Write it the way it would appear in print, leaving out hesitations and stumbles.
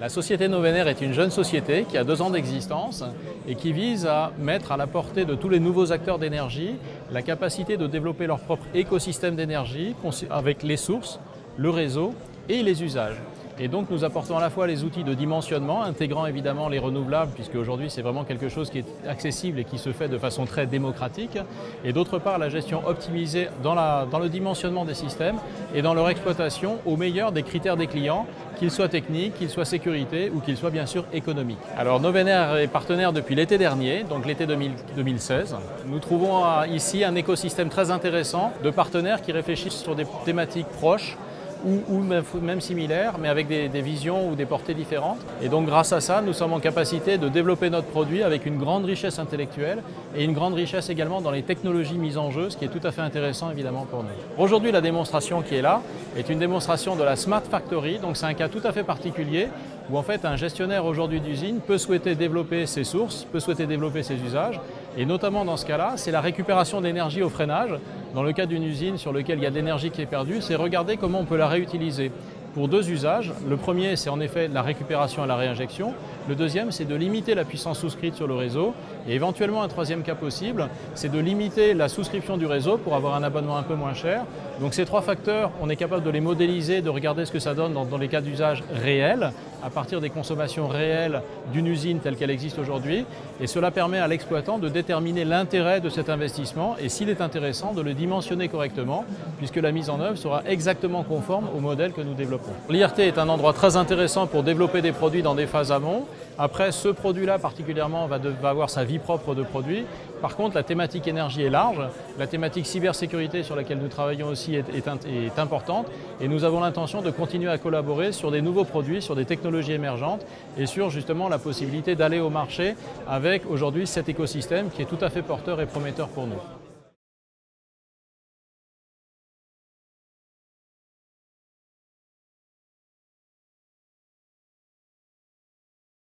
La société Novener est une jeune société qui a 2 ans d'existence et qui vise à mettre à la portée de tous les nouveaux acteurs d'énergie la capacité de développer leur propre écosystème d'énergie avec les sources, le réseau et les usages. Et donc nous apportons à la fois les outils de dimensionnement, intégrant évidemment les renouvelables, puisque aujourd'hui c'est vraiment quelque chose qui est accessible et qui se fait de façon très démocratique, et d'autre part la gestion optimisée dans le dimensionnement des systèmes et dans leur exploitation au meilleur des critères des clients, qu'ils soient techniques, qu'ils soient sécurité ou qu'ils soient bien sûr économiques. Alors Novener est partenaire depuis l'été dernier, donc l'été 2016. Nous trouvons ici un écosystème très intéressant de partenaires qui réfléchissent sur des thématiques proches, ou même similaires, mais avec des visions ou des portées différentes. Et donc grâce à ça, nous sommes en capacité de développer notre produit avec une grande richesse intellectuelle et une grande richesse également dans les technologies mises en jeu, ce qui est tout à fait intéressant évidemment pour nous. Aujourd'hui, la démonstration qui est là est une démonstration de la Smart Factory, donc c'est un cas tout à fait particulier où en fait un gestionnaire aujourd'hui d'usine peut souhaiter développer ses sources, peut souhaiter développer ses usages, et notamment dans ce cas-là, c'est la récupération d'énergie au freinage. Dans le cas d'une usine sur laquelle il y a de l'énergie qui est perdue, c'est regarder comment on peut la réutiliser pour 2 usages. Le premier, c'est en effet la récupération et la réinjection. Le deuxième, c'est de limiter la puissance souscrite sur le réseau. Et éventuellement, un troisième cas possible, c'est de limiter la souscription du réseau pour avoir un abonnement un peu moins cher. Donc ces 3 facteurs, on est capable de les modéliser, de regarder ce que ça donne dans les cas d'usage réels, à partir des consommations réelles d'une usine telle qu'elle existe aujourd'hui. Et cela permet à l'exploitant de déterminer l'intérêt de cet investissement et s'il est intéressant, de le dimensionner correctement, puisque la mise en œuvre sera exactement conforme au modèle que nous développons. L'IRT est un endroit très intéressant pour développer des produits dans des phases amont. Après, ce produit-là particulièrement va avoir sa vie propre de produit. Par contre, la thématique énergie est large. La thématique cybersécurité sur laquelle nous travaillons aussi est importante. Et nous avons l'intention de continuer à collaborer sur des nouveaux produits, sur des technologies émergentes et sur justement la possibilité d'aller au marché avec aujourd'hui cet écosystème qui est tout à fait porteur et prometteur pour nous.